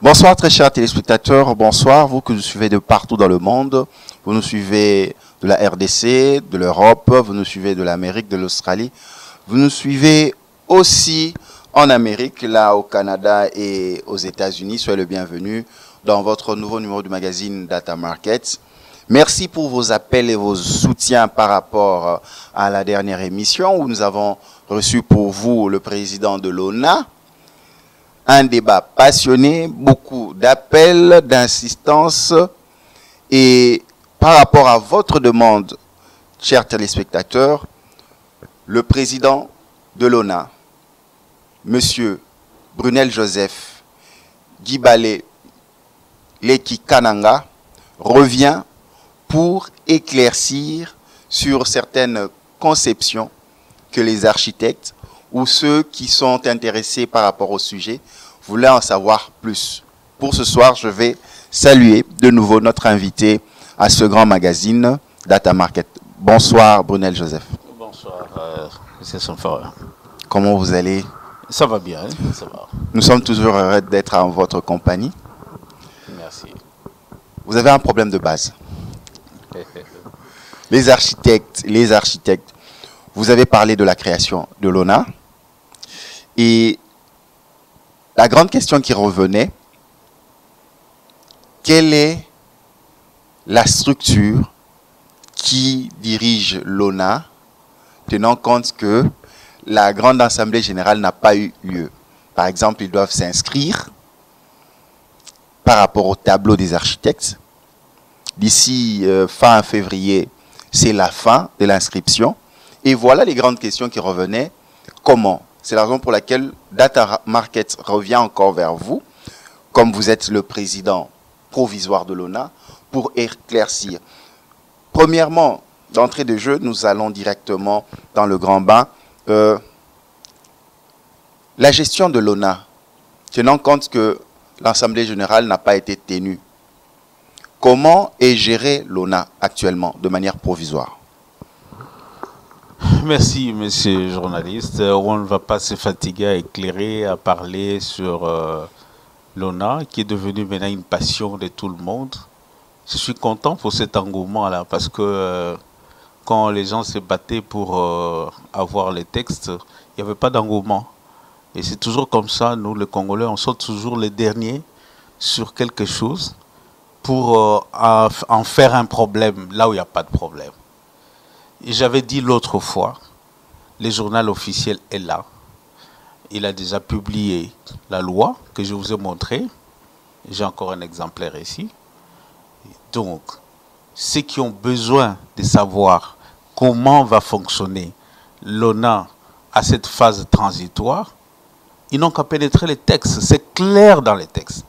Bonsoir très chers téléspectateurs, bonsoir vous que nous suivez de partout dans le monde. Vous nous suivez de la RDC, de l'Europe, vous nous suivez de l'Amérique, de l'Australie. Vous nous suivez aussi en Amérique, là au Canada et aux États-Unis. Soyez le bienvenu dans votre nouveau numéro du magazine Data Market. Merci pour vos appels et vos soutiens par rapport à la dernière émission où nous avons reçu pour vous le président de l'ONA. Un débat passionné, beaucoup d'appels, d'insistance. Et par rapport à votre demande, chers téléspectateurs, le président de l'ONA, Monsieur Brunel Joseph Guibale Leki Kananga, revient pour éclaircir sur certaines conceptions que les architectes ou ceux qui sont intéressés par rapport au sujet voulaient en savoir plus. Pour ce soir, je vais saluer de nouveau notre invité à ce grand magazine Data Market. Bonsoir Brunel Joseph. Bonsoir M. Sonfort. Comment vous allez? Ça va bien, hein? Ça va. Nous sommes toujours heureux d'être en votre compagnie. Merci. Vous avez un problème de base. Les architectes, vous avez parlé de la création de l'ONA. Et la grande question qui revenait, quelle est la structure qui dirige l'ONA, tenant compte que la grande assemblée générale n'a pas eu lieu? Par exemple, ils doivent s'inscrire par rapport au tableau des architectes. D'ici fin février, c'est la fin de l'inscription. Et voilà les grandes questions qui revenaient. Comment? C'est la raison pour laquelle Data Market revient encore vers vous, comme vous êtes le président provisoire de l'ONA, pour éclaircir. Premièrement, d'entrée de jeu, nous allons directement dans le grand bain. La gestion de l'ONA, tenant compte que l'Assemblée générale n'a pas été tenue, comment est gérée l'ONA actuellement de manière provisoire? Merci, monsieur le journaliste. On ne va pas se fatiguer à éclairer, à parler sur l'ONA, qui est devenue maintenant une passion de tout le monde. Je suis content pour cet engouement-là, parce que quand les gens se battaient pour avoir les textes, il n'y avait pas d'engouement. Et c'est toujours comme ça, nous, les Congolais, on sort toujours les derniers sur quelque chose pour en faire un problème, là où il n'y a pas de problème. J'avais dit l'autre fois, le journal officiel est là. Il a déjà publié la loi que je vous ai montrée. J'ai encore un exemplaire ici. Donc, ceux qui ont besoin de savoir comment va fonctionner l'ONA à cette phase transitoire, ils n'ont qu'à pénétrer les textes. C'est clair dans les textes.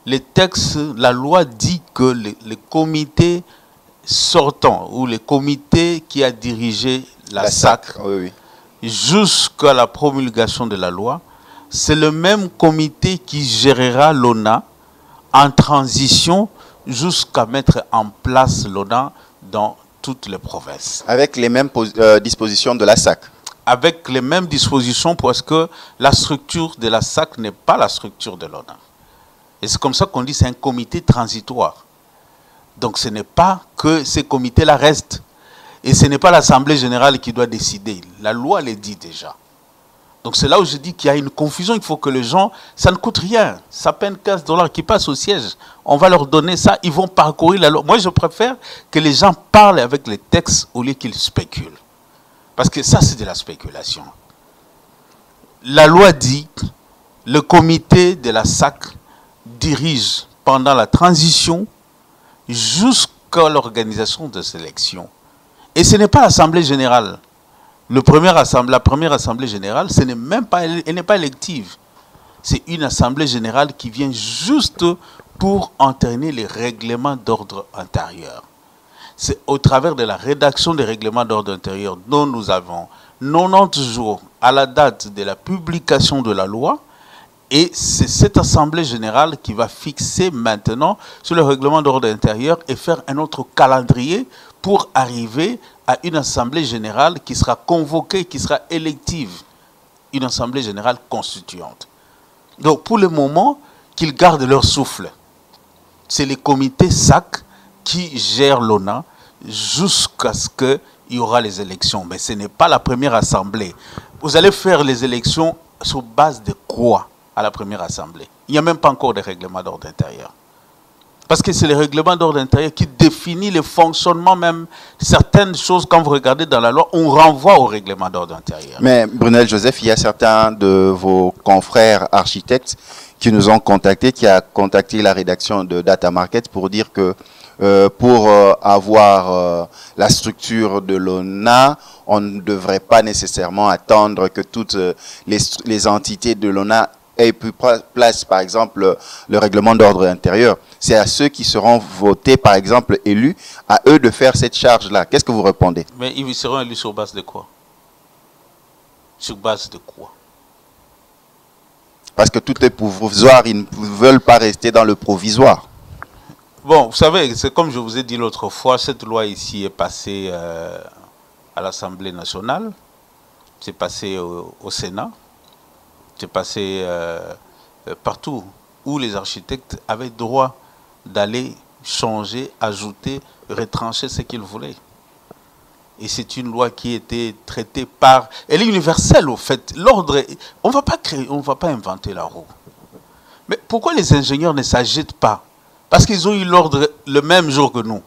Les textes, la loi dit que les comités sortant, ou le comité qui a dirigé la SAC, oui. Jusqu'à la promulgation de la loi, c'est le même comité qui gérera l'ONA en transition jusqu'à mettre en place l'ONA dans toutes les provinces. Avec les mêmes dispositions de la SAC? Avec les mêmes dispositions, parce que la structure de la SAC n'est pas la structure de l'ONA. Et c'est comme ça qu'on dit que c'est un comité transitoire. Donc ce n'est pas que ces comités-là restent. Et ce n'est pas l'Assemblée générale qui doit décider. La loi le dit déjà. Donc c'est là où je dis qu'il y a une confusion. Il faut que les gens, ça ne coûte rien. Ça peine $15 qui passent au siège. On va leur donner ça. Ils vont parcourir la loi. Moi, je préfère que les gens parlent avec les textes au lieu qu'ils spéculent. Parce que ça, c'est de la spéculation. La loi dit, le comité de la SAC dirige pendant la transition jusqu'à l'organisation de sélection. Et ce n'est pas l'Assemblée générale. La première Assemblée générale, elle n'est pas élective. C'est une Assemblée générale qui vient juste pour entraîner les règlements d'ordre intérieur. C'est au travers de la rédaction des règlements d'ordre intérieur dont nous avons 90 jours à la date de la publication de la loi. Et c'est cette Assemblée générale qui va fixer maintenant sur le règlement d'ordre intérieur et faire un autre calendrier pour arriver à une Assemblée générale qui sera convoquée, qui sera élective. Une Assemblée générale constituante. Donc pour le moment, qu'ils gardent leur souffle. C'est les comités SAC qui gèrent l'ONA jusqu'à ce qu'il y aura les élections. Mais ce n'est pas la première assemblée. Vous allez faire les élections sur base de quoi à la première assemblée? Il n'y a même pas encore de règlement d'ordre intérieur. Parce que c'est le règlement d'ordre intérieur qui définit le fonctionnement même. Certaines choses, quand vous regardez dans la loi, on renvoie au règlement d'ordre intérieur. Mais Brunel Joseph, il y a certains de vos confrères architectes qui nous ont contactés, qui a contacté la rédaction de Data Market pour dire que pour avoir la structure de l'ONA, on ne devrait pas nécessairement attendre que toutes les entités de l'ONA aient pu place, par exemple, le règlement d'ordre intérieur. C'est à ceux qui seront votés, par exemple, élus, à eux de faire cette charge-là. Qu'est-ce que vous répondez? Mais ils seront élus sur base de quoi? Sur base de quoi? Parce que tout est provisoire, ils ne veulent pas rester dans le provisoire. Bon, vous savez, c'est comme je vous ai dit l'autre fois, cette loi ici est passée à l'Assemblée nationale, c'est passé au Sénat, c'est passé partout où les architectes avaient droit d'aller changer, ajouter, retrancher ce qu'ils voulaient. Et c'est une loi qui était traitée par... Elle est universelle, au fait. L'ordre... On ne va pas créer, on ne va pas inventer la roue. Mais pourquoi les ingénieurs ne s'agitent pas? Parce qu'ils ont eu l'ordre le même jour que nous.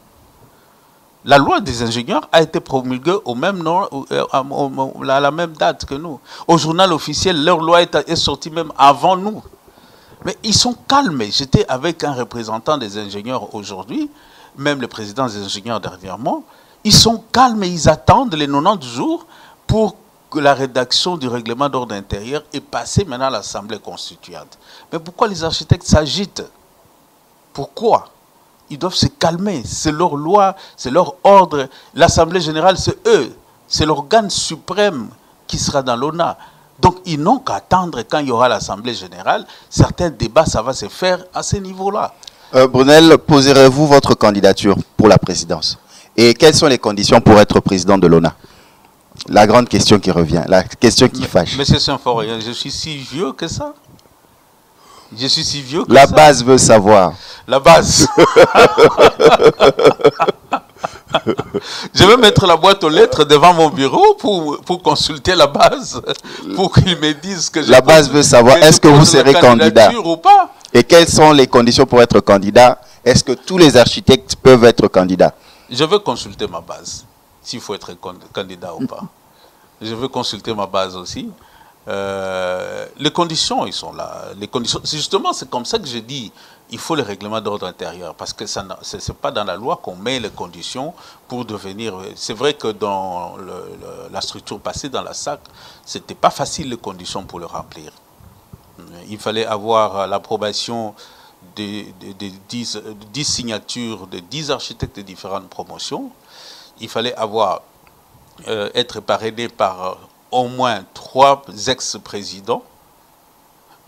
La loi des ingénieurs a été promulguée au même nom, à la même date que nous. Au journal officiel, leur loi est sortie même avant nous. Mais ils sont calmes. J'étais avec un représentant des ingénieurs aujourd'hui, même le président des ingénieurs dernièrement. Ils sont calmes et ils attendent les 90 jours pour que la rédaction du règlement d'ordre intérieur est passée maintenant à l'Assemblée constituante. Mais pourquoi les architectes s'agitent? Pourquoi? Ils doivent se calmer. C'est leur loi, c'est leur ordre. L'Assemblée générale, c'est eux. C'est l'organe suprême qui sera dans l'ONA. Donc, ils n'ont qu'à attendre quand il y aura l'Assemblée générale. Certains débats, ça va se faire à ce niveau-là. Brunel, poserez-vous votre candidature pour la présidence? Et quelles sont les conditions pour être président de l'ONA? La grande question qui revient, la question qui fâche. Monsieur Saint-Forien, je suis si vieux que ça? Je suis si vieux que la ça? La base veut savoir. La base. Je vais mettre la boîte aux lettres devant mon bureau pour consulter la base, pour qu'ils me disent que je La base veut savoir, est-ce que vous serez candidat ou pas? Et quelles sont les conditions pour être candidat? Est-ce que tous les architectes peuvent être candidats? Je veux consulter ma base, s'il faut être candidat ou pas. Je veux consulter ma base aussi. Les conditions, ils sont là. Les conditions, justement, c'est comme ça que je dis, il faut le règlement d'ordre intérieur, parce que ce n'est pas dans la loi qu'on met les conditions pour devenir... C'est vrai que dans la structure passée, dans la SAC, ce n'était pas facile les conditions pour le remplir. Il fallait avoir l'approbation de 10 signatures de 10 architectes de différentes promotions. Il fallait être parrainé par au moins 3 ex-présidents.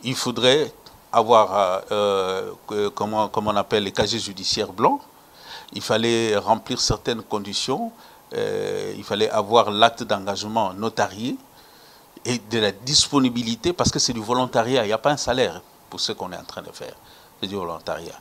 Il faudrait avoir, comment on appelle, les casiers judiciaires blancs. Il fallait remplir certaines conditions. Il fallait avoir l'acte d'engagement notarié et de la disponibilité, parce que c'est du volontariat. Il n'y a pas un salaire pour ce qu'on est en train de faire. C'est du volontariat.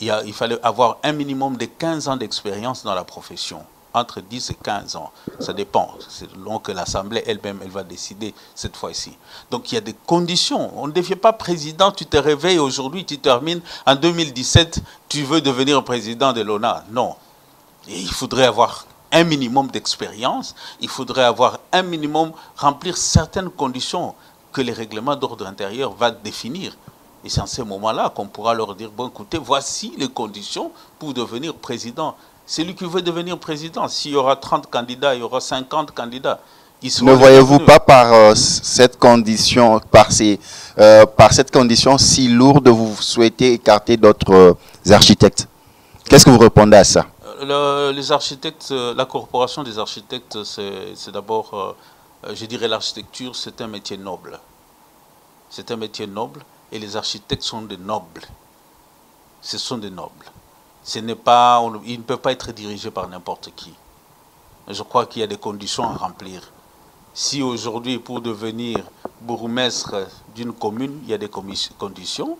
Il fallait avoir un minimum de 15 ans d'expérience dans la profession. Entre 10 et 15 ans, ça dépend. C'est long que l'Assemblée elle-même, elle va décider cette fois-ci. Donc il y a des conditions. On ne devient pas président, tu te réveilles aujourd'hui, tu termines en 2017, tu veux devenir président de l'ONA. Non. Et il faudrait avoir un minimum d'expérience, il faudrait avoir un minimum, remplir certaines conditions que les règlements d'ordre intérieur va définir. Et c'est en ce moment-là qu'on pourra leur dire, bon écoutez, voici les conditions pour devenir président. Celui qui veut devenir président, s'il y aura 30 candidats, il y aura 50 candidats. Ne voyez-vous pas par cette condition, par cette condition si lourde, vous souhaitez écarter d'autres architectes? Qu'est-ce que vous répondez à ça? Les architectes, la corporation des architectes, c'est d'abord, je dirais l'architecture, c'est un métier noble. C'est un métier noble et les architectes sont des nobles. Ce sont des nobles. Ils ne peuvent pas être dirigés par n'importe qui. Je crois qu'il y a des conditions à remplir. Si aujourd'hui, pour devenir bourgmestre d'une commune, il y a des conditions,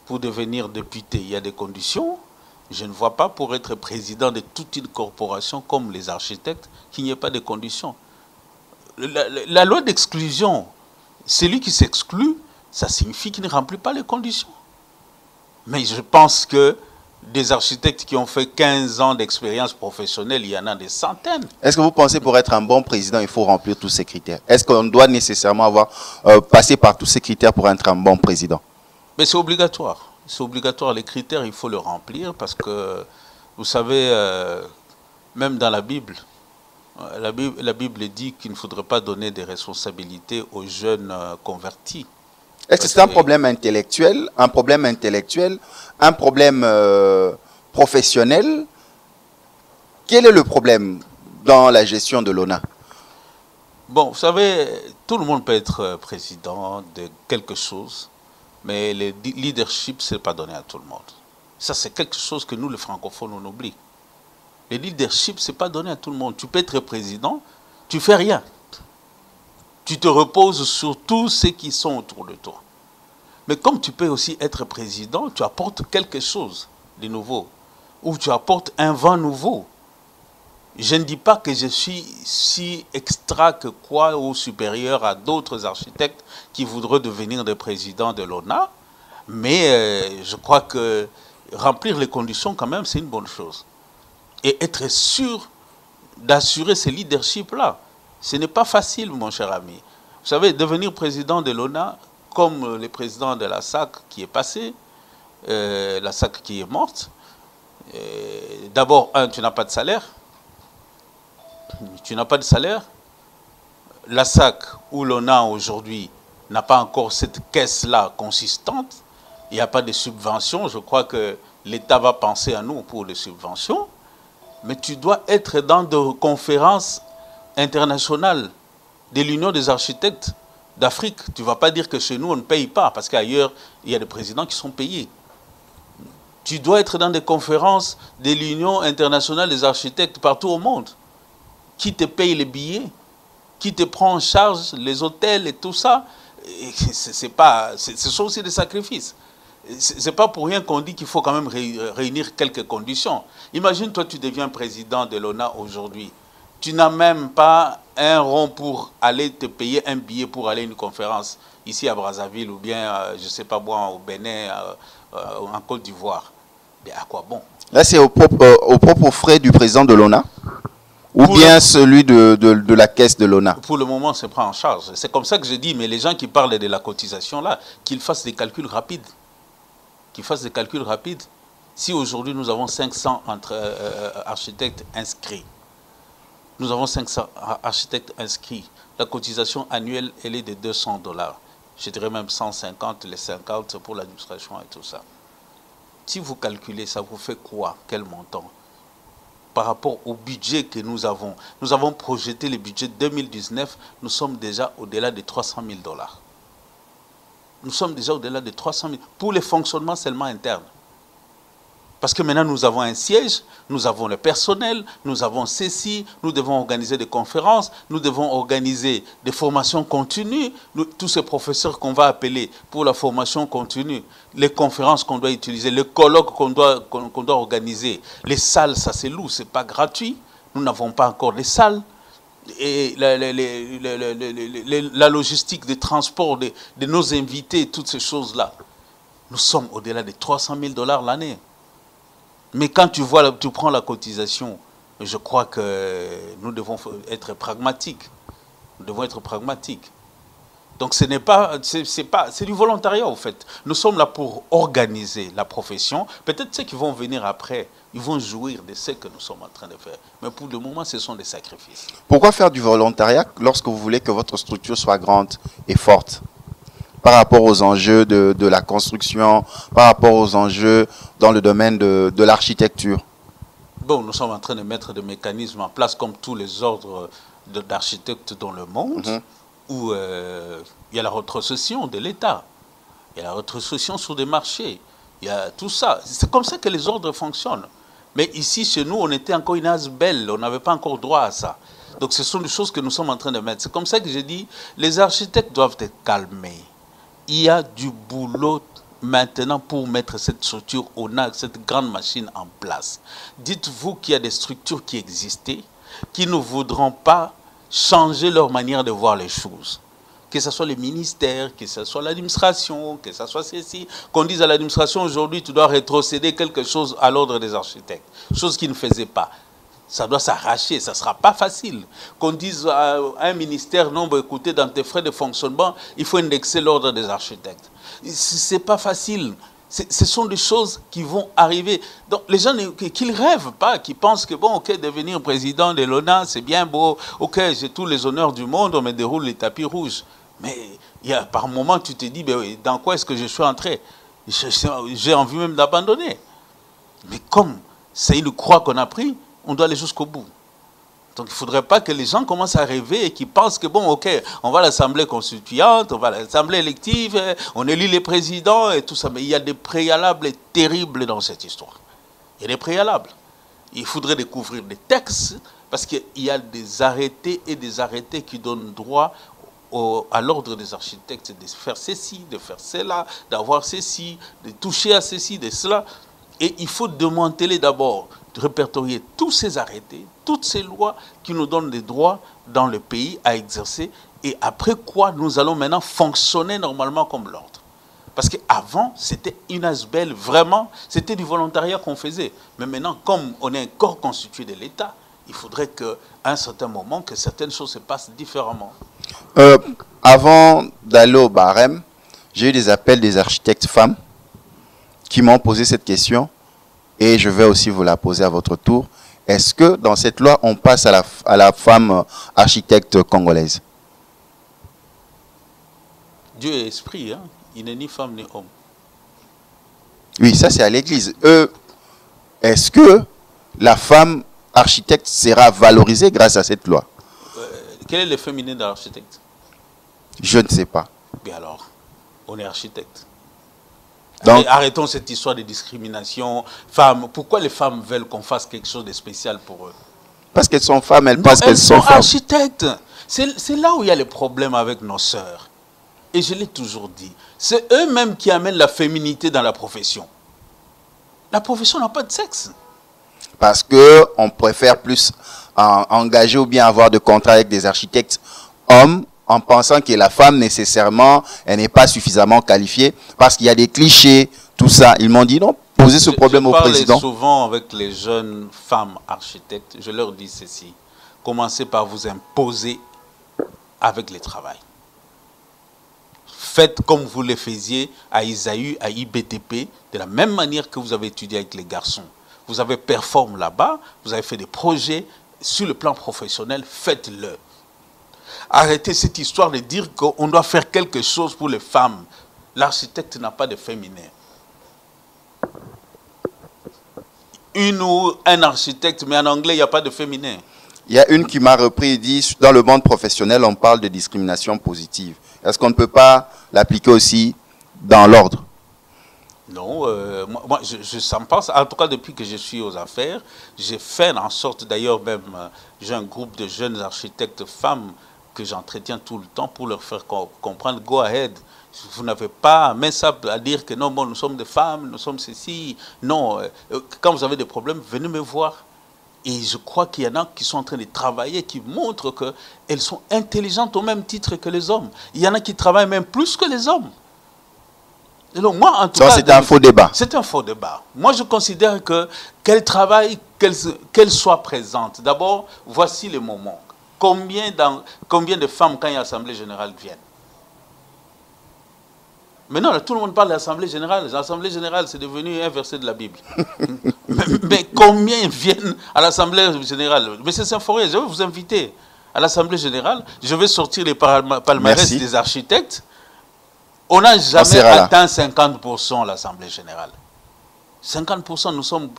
pour devenir député, il y a des conditions. Je ne vois pas pour être président de toute une corporation comme les architectes qu'il n'y ait pas de conditions. La loi d'exclusion, celui qui s'exclut, ça signifie qu'il ne remplit pas les conditions. Mais je pense que des architectes qui ont fait 15 ans d'expérience professionnelle, il y en a des centaines. Est-ce que vous pensez pour être un bon président, il faut remplir tous ces critères? Est-ce qu'on doit nécessairement avoir passé par tous ces critères pour être un bon président? Mais c'est obligatoire. C'est obligatoire. Les critères, il faut les remplir parce que, vous savez, même dans la Bible, la Bible dit qu'il ne faudrait pas donner des responsabilités aux jeunes convertis. Est-ce que c'est un problème intellectuel, un problème professionnel? Quel est le problème dans la gestion de l'ONA? Bon, vous savez, tout le monde peut être président de quelque chose, mais le leadership, ce n'est pas donné à tout le monde. Ça, c'est quelque chose que nous, les francophones, on oublie. Le leadership, ce n'est pas donné à tout le monde. Tu peux être président, tu ne fais rien. Tu te reposes sur tous ceux qui sont autour de toi. Mais comme tu peux aussi être président, tu apportes quelque chose de nouveau. Ou tu apportes un vent nouveau. Je ne dis pas que je suis si extra que quoi ou supérieur à d'autres architectes qui voudraient devenir des présidents de l'ONA. Mais je crois que remplir les conditions quand même, c'est une bonne chose. Et être sûr d'assurer ce leadership-là. Ce n'est pas facile, mon cher ami. Vous savez, devenir président de l'ONA, comme le président de la SAC qui est passé, la SAC qui est morte, d'abord, tu n'as pas de salaire. Tu n'as pas de salaire. La SAC où l'ONA aujourd'hui n'a pas encore cette caisse-là consistante. Il n'y a pas de subventions. Je crois que l'État va penser à nous pour les subventions. Mais tu dois être dans des conférences internationales de l'Union des architectes d'Afrique. Tu ne vas pas dire que chez nous, on ne paye pas, parce qu'ailleurs, il y a des présidents qui sont payés. Tu dois être dans des conférences de l'Union internationale des architectes partout au monde. Qui te paye les billets, qui te prend en charge les hôtels et tout ça. Ce sont aussi des sacrifices. Ce n'est pas pour rien qu'on dit qu'il faut quand même réunir quelques conditions. Imagine, toi, tu deviens président de l'ONA aujourd'hui. Tu n'as même pas un rond pour aller te payer un billet pour aller à une conférence ici à Brazzaville ou bien, je ne sais pas moi, au Bénin, en Côte d'Ivoire. Mais à quoi bon? Là, c'est au propre frais du président de l'ONA ou bien celui de la caisse de l'ONA? Pour le moment, c'est pris en charge. C'est comme ça que je dis, mais les gens qui parlent de la cotisation là, qu'ils fassent des calculs rapides. Qu'ils fassent des calculs rapides. Si aujourd'hui nous avons 500 architectes inscrits, nous avons 500 architectes inscrits, la cotisation annuelle, elle est de $200. Je dirais même 150, les 50 pour l'administration et tout ça. Si vous calculez, ça vous fait quoi? Quel montant? Par rapport au budget que nous avons projeté le budget 2019, nous sommes déjà au-delà de $300 000. Nous sommes déjà au-delà de 300 000 pour les fonctionnements seulement internes. Parce que maintenant, nous avons un siège, nous avons le personnel, nous avons ceci, nous devons organiser des conférences, nous devons organiser des formations continues, tous ces professeurs qu'on va appeler pour la formation continue, les conférences qu'on doit utiliser, les colloques qu'on doit organiser, les salles, ça c'est lourd, ce n'est pas gratuit, nous n'avons pas encore les salles. Et la logistique des transports de nos invités, toutes ces choses-là, nous sommes au-delà de $300 000 l'année. Mais quand tu prends la cotisation, je crois que nous devons être pragmatiques. Nous devons être pragmatiques. Donc ce n'est pas, c'est du volontariat en fait. Nous sommes là pour organiser la profession. Peut-être ceux qui vont venir après, ils vont jouir de ce que nous sommes en train de faire. Mais pour le moment, ce sont des sacrifices. Pourquoi faire du volontariat lorsque vous voulez que votre structure soit grande et forte par rapport aux enjeux de la construction, par rapport aux enjeux dans le domaine de l'architecture? Bon, nous sommes en train de mettre des mécanismes en place comme tous les ordres d'architectes dans le monde, où il y a la rétrocession de l'État, il y a la rétrocession sur des marchés, il y a tout ça. C'est comme ça que les ordres fonctionnent. Mais ici, chez nous, on était encore une asbelle, on n'avait pas encore droit à ça. Donc ce sont des choses que nous sommes en train de mettre. C'est comme ça que j'ai dit, les architectes doivent être calmés. Il y a du boulot maintenant pour mettre cette structure, cette grande machine en place. Dites-vous qu'il y a des structures qui existaient, qui ne voudront pas changer leur manière de voir les choses. Que ce soit les ministères, que ce soit l'administration, que ce soit ceci, qu'on dise à l'administration aujourd'hui, tu dois rétrocéder quelque chose à l'ordre des architectes, chose qu'ils ne faisaient pas. Ça doit s'arracher, ça ne sera pas facile. Qu'on dise à un ministère, non, bah, écoutez, dans tes frais de fonctionnement, il faut indexer l'ordre des architectes. Ce n'est pas facile. Ce sont des choses qui vont arriver. Donc les gens qu'ils ne rêvent pas, qui pensent que, bon, ok, devenir président de l'ONA, c'est bien beau, ok, j'ai tous les honneurs du monde, on me déroule les tapis rouges. Mais par moment, tu te dis, ben, dans quoi est-ce que je suis entré? J'ai envie même d'abandonner. Mais comme c'est une croix qu'on a pris, on doit aller jusqu'au bout. Donc il ne faudrait pas que les gens commencent à rêver et qu'ils pensent que, bon, ok, on va à l'Assemblée constituante, on va à l'Assemblée élective, on élit les présidents et tout ça. Mais il y a des préalables terribles dans cette histoire. Il y a des préalables. Il faudrait découvrir des textes parce qu'il y a des arrêtés et des arrêtés qui donnent droit à l'ordre des architectes de faire ceci, de faire cela, d'avoir ceci, de toucher à ceci, de cela. Et il faut démanteler d'abord, de répertorier tous ces arrêtés, toutes ces lois qui nous donnent des droits dans le pays à exercer, et après quoi nous allons maintenant fonctionner normalement comme l'ordre. Parce qu'avant, c'était une asbelle, vraiment, c'était du volontariat qu'on faisait. Mais maintenant, comme on est un corps constitué de l'État, il faudrait qu'à un certain moment, que certaines choses se passent différemment. Avant d'aller au barème, j'ai eu des appels des architectes femmes qui m'ont posé cette question et je vais aussi vous la poser à votre tour. Est-ce que dans cette loi, on passe à la femme architecte congolaise? Dieu est esprit, hein? Il n'est ni femme ni homme. Oui, ça c'est à l'église. Est-ce que la femme architecte sera valorisée grâce à cette loi? Quel est le féminin de l'architecte? Je ne sais pas. Bien alors, on est architecte. Donc, arrêtons cette histoire de discrimination. Femmes, pourquoi les femmes veulent qu'on fasse quelque chose de spécial pour eux? Parce qu'elles sont femmes, elles pensent qu'elles sont femmes. Architectes. C'est là où il y a les problèmes avec nos sœurs. Et je l'ai toujours dit. C'est eux-mêmes qui amènent la féminité dans la profession. La profession n'a pas de sexe. Parce qu'on préfère plus engager ou bien avoir de contrats avec des architectes hommes en pensant que la femme, nécessairement, elle n'est pas suffisamment qualifiée parce qu'il y a des clichés, tout ça. Ils m'ont dit non, posez ce problème au président. Je parle souvent avec les jeunes femmes architectes. Je leur dis ceci. Commencez par vous imposer avec le travail. Faites comme vous le faisiez à Isaïe, à IBTP, de la même manière que vous avez étudié avec les garçons. Vous avez performé là-bas, vous avez fait des projets sur le plan professionnel, faites-le. Arrêtez cette histoire de dire qu'on doit faire quelque chose pour les femmes. L'architecte n'a pas de féminin. Une ou un architecte, mais en anglais, il n'y a pas de féminin. Il y a une qui m'a repris et dit, dans le monde professionnel, on parle de discrimination positive. Est-ce qu'on ne peut pas l'appliquer aussi dans l'ordre? Non, moi ça me passe. En tout cas, depuis que je suis aux affaires, j'ai fait en sorte, d'ailleurs même, j'ai un groupe de jeunes architectes femmes que j'entretiens tout le temps pour leur faire comprendre, go ahead. Vous n'avez pas mais ça à dire que non, bon, nous sommes des femmes, nous sommes ceci. Non, quand vous avez des problèmes, venez me voir. Et je crois qu'il y en a qui sont en train de travailler, qui montrent qu'elles sont intelligentes au même titre que les hommes. Il y en a qui travaillent même plus que les hommes. Et donc, moi, en tout cas, c'est un faux débat. C'est un faux débat. Moi, je considère qu'elles travaillent, qu'elles soient présentes. D'abord, voici les moments. Combien de femmes, quand il y a l'Assemblée générale, viennent? Maintenant, là, tout le monde parle de l'Assemblée générale. L'Assemblée générale, c'est devenu un verset de la Bible. mais combien viennent à l'Assemblée générale? Mais c'est Saint-Forêt, je vais vous inviter à l'Assemblée générale. Je vais sortir les palmarès des architectes. On n'a jamais atteint 50% à l'Assemblée générale. 50%, nous sommes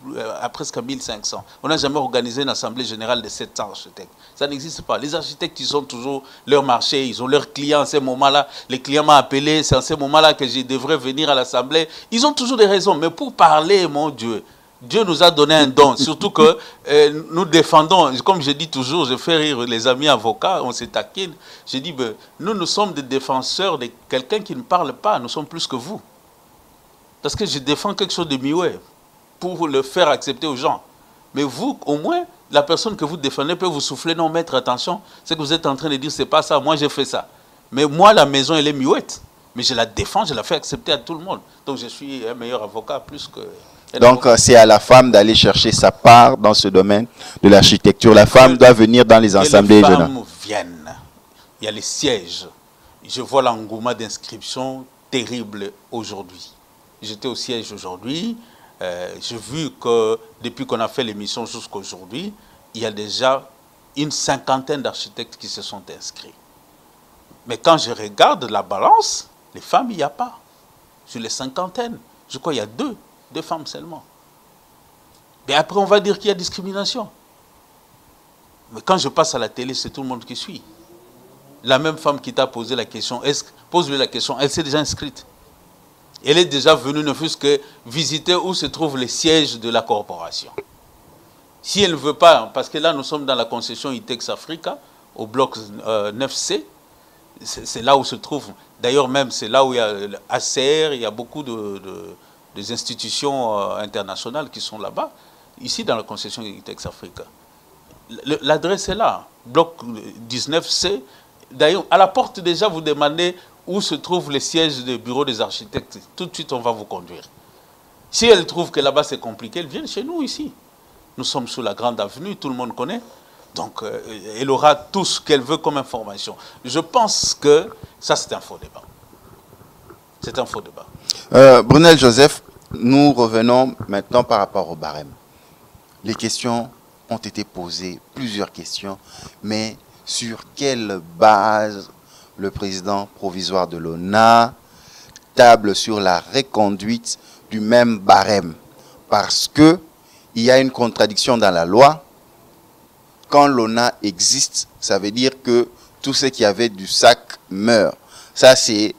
à presque 1500. On n'a jamais organisé une assemblée générale de 700 architectes. Ça n'existe pas. Les architectes, ils ont toujours leur marché, ils ont leurs clients. À ce moment-là, les clients m'ont appelé, c'est à ce moment-là que je devrais venir à l'assemblée. Ils ont toujours des raisons. Mais pour parler, mon Dieu, Dieu nous a donné un don. Surtout que nous défendons, comme je dis toujours, je fais rire les amis avocats, on se taquine. Je dis, nous sommes des défenseurs de quelqu'un qui ne parle pas. Nous sommes plus que vous. Parce que je défends quelque chose de mieux pour le faire accepter aux gens. Mais vous, au moins, la personne que vous défendez peut vous souffler, non, maître, attention, ce que vous êtes en train de dire, c'est pas ça, moi j'ai fait ça. Mais moi, la maison, elle est muette. Mais je la défends, je la fais accepter à tout le monde. Donc je suis un meilleur avocat plus que... Donc c'est à la femme d'aller chercher sa part dans ce domaine de l'architecture. La femme doit venir dans les assemblées générales. Les femmes viennent. Il y a les sièges. Je vois l'engouement d'inscription terrible aujourd'hui. J'étais au siège aujourd'hui. J'ai vu que depuis qu'on a fait l'émission jusqu'à aujourd'hui, il y a déjà une cinquantaine d'architectes qui se sont inscrits. Mais quand je regarde la balance, les femmes, il n'y a pas. Sur les cinquantaines, je crois qu'il y a deux femmes seulement. Mais après, on va dire qu'il y a discrimination. Mais quand je passe à la télé, c'est tout le monde qui suit. La même femme qui t'a posé la question, pose-lui la question, elle s'est déjà inscrite. Elle est déjà venue, ne fût-ce que visiter où se trouvent les sièges de la corporation. Si elle ne veut pas, parce que là, nous sommes dans la concession ITEX Africa, au bloc 9C, c'est là où se trouve, d'ailleurs même, c'est là où il y a l'ACR, il y a beaucoup des institutions internationales qui sont là-bas, ici dans la concession ITEX Africa. L'adresse est là, bloc 19C. D'ailleurs, à la porte déjà, vous demandez où se trouvent les sièges des bureaux des architectes. Tout de suite, on va vous conduire. Si elle trouve que là-bas c'est compliqué, elle vient chez nous ici. Nous sommes sous la grande avenue, tout le monde connaît. Donc, elle aura tout ce qu'elle veut comme information. Je pense que ça, c'est un faux débat. C'est un faux débat. Brunel Joseph, nous revenons maintenant par rapport au barème. Les questions ont été posées, plusieurs questions, mais sur quelle base le président provisoire de l'ONA table sur la reconduite du même barème? Parce que il y a une contradiction dans la loi. Quand l'ONA existe, ça veut dire que tout ce qui avait du sac meurt. Ça, c'est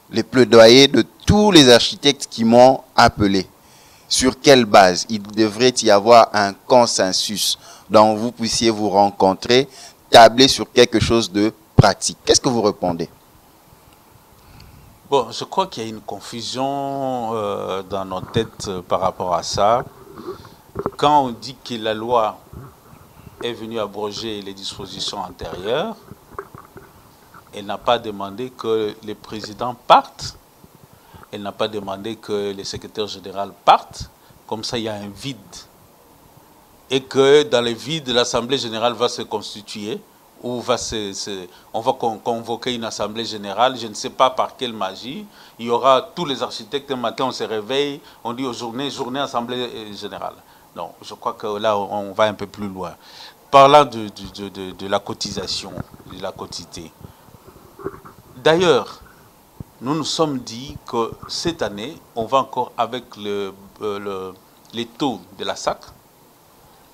les plaidoyers de tous les architectes qui m'ont appelé. Sur quelle base? Il devrait y avoir un consensus dont vous puissiez vous rencontrer, tabler sur quelque chose de pratique. Qu'est-ce que vous répondez? Bon, je crois qu'il y a une confusion dans nos têtes par rapport à ça. Quand on dit que la loi est venue abroger les dispositions antérieures, elle n'a pas demandé que les présidents partent, elle n'a pas demandé que les secrétaires généraux partent, comme ça il y a un vide. Et que dans le vide, l'Assemblée générale va se constituer, ou on va convoquer une Assemblée générale, je ne sais pas par quelle magie, il y aura tous les architectes, un matin on se réveille, on dit journée Assemblée générale. Non, je crois que là on va un peu plus loin. Parlant de la cotisation, de la quotité. D'ailleurs, nous nous sommes dit que cette année, on va encore avec les taux de la SAC,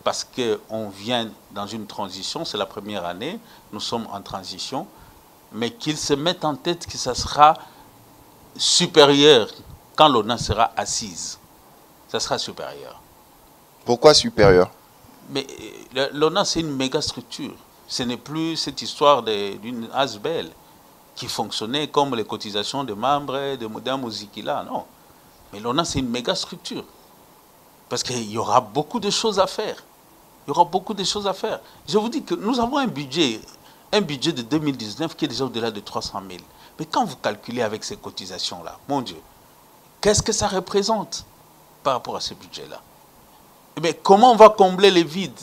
parce qu'on vient dans une transition, c'est la première année, nous sommes en transition, mais qu'ils se mettent en tête que ça sera supérieur quand l'ONA sera assise. Ça sera supérieur. Pourquoi supérieur? Mais l'ONA, c'est une méga structure. Ce n'est plus cette histoire d'une ASBEL qui fonctionnait comme les cotisations de membres d'un Mozikila, non. Mais l'ONA, c'est une méga structure. Parce qu'il y aura beaucoup de choses à faire. Il y aura beaucoup de choses à faire. Je vous dis que nous avons un budget de 2019 qui est déjà au-delà de 300 000. Mais quand vous calculez avec ces cotisations-là, mon Dieu, qu'est-ce que ça représente par rapport à ce budget-là? Mais comment on va combler les vides?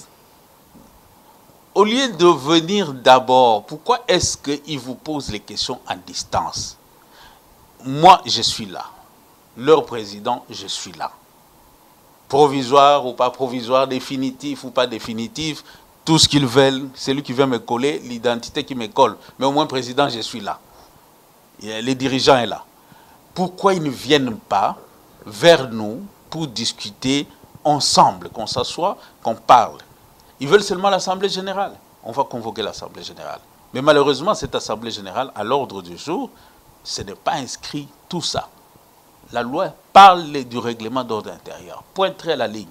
Au lieu de venir d'abord, pourquoi est-ce qu'ils vous posent les questions à distance? Moi, je suis là. Leur président, je suis là. Provisoire ou pas provisoire, définitif ou pas définitif, tout ce qu'ils veulent, c'est lui qui vient me coller, l'identité qui me colle. Mais au moins, président, je suis là. Les dirigeants sont là. Pourquoi ils ne viennent pas vers nous pour discuter ensemble, qu'on s'assoie, qu'on parle? Ils veulent seulement l'Assemblée générale. On va convoquer l'Assemblée générale. Mais malheureusement, cette Assemblée générale, à l'ordre du jour, ce n'est pas inscrit tout ça. La loi parle du règlement d'ordre intérieur. Pointerait à la ligne.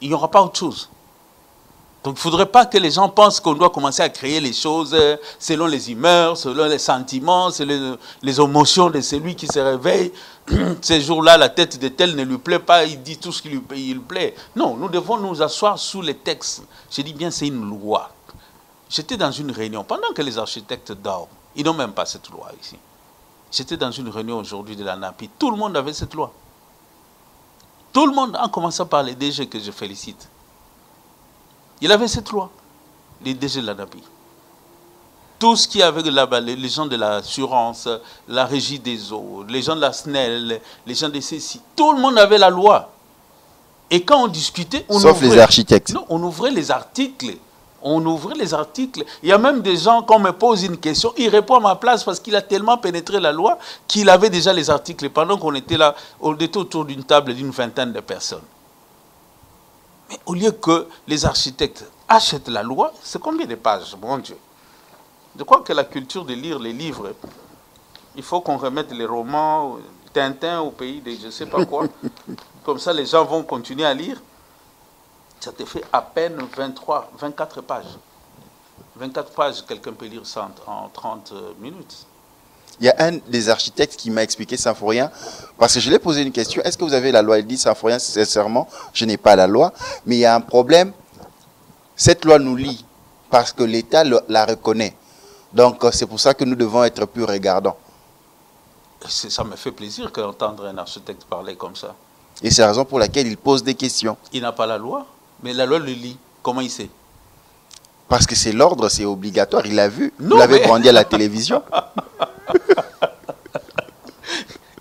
Il n'y aura pas autre chose. Donc il ne faudrait pas que les gens pensent qu'on doit commencer à créer les choses selon les humeurs, selon les sentiments, selon les émotions de celui qui se réveille. Ces jours-là, la tête de tel ne lui plaît pas, il dit tout ce qui lui plaît. Non, nous devons nous asseoir sous les textes. Je dis bien, c'est une loi. J'étais dans une réunion, pendant que les architectes dorment, ils n'ont même pas cette loi ici. J'étais dans une réunion aujourd'hui de la NAPI, tout le monde avait cette loi. Tout le monde, en commençant par les DG que je félicite. Il avait cette loi, les DG de la NAPI. Tout ce qui avait là-bas, les gens de l'assurance, la régie des eaux, les gens de la SNEL, les gens de CECI, tout le monde avait la loi. Et quand on discutait, on sauf les architectes. Non, on ouvrait les articles. On ouvrait les articles. Il y a même des gens, quand on me pose une question, il répond à ma place parce qu'il a tellement pénétré la loi qu'il avait déjà les articles. Pendant qu'on était là, on était autour d'une table d'une vingtaine de personnes. Mais au lieu que les architectes achètent la loi, c'est combien de pages, mon Dieu? Je crois que la culture de lire les livres, il faut qu'on remette les romans, Tintin au pays de je ne sais pas quoi. Comme ça, les gens vont continuer à lire. Ça te fait à peine 24 pages. 24 pages, quelqu'un peut lire ça en 30 minutes. Il y a un des architectes qui m'a expliqué Symphorien, parce que je lui ai posé une question, est-ce que vous avez la loi? Il dit, Symphorien, sincèrement, je n'ai pas la loi, mais il y a un problème, cette loi nous lie, parce que l'État la reconnaît. Donc c'est pour ça que nous devons être plus regardants. Ça me fait plaisir d'entendre un architecte parler comme ça. Et c'est la raison pour laquelle il pose des questions. Il n'a pas la loi, mais la loi le lie. Comment il sait? Parce que c'est l'ordre, c'est obligatoire, il l'a vu, non, vous l'avez brandi à la télévision.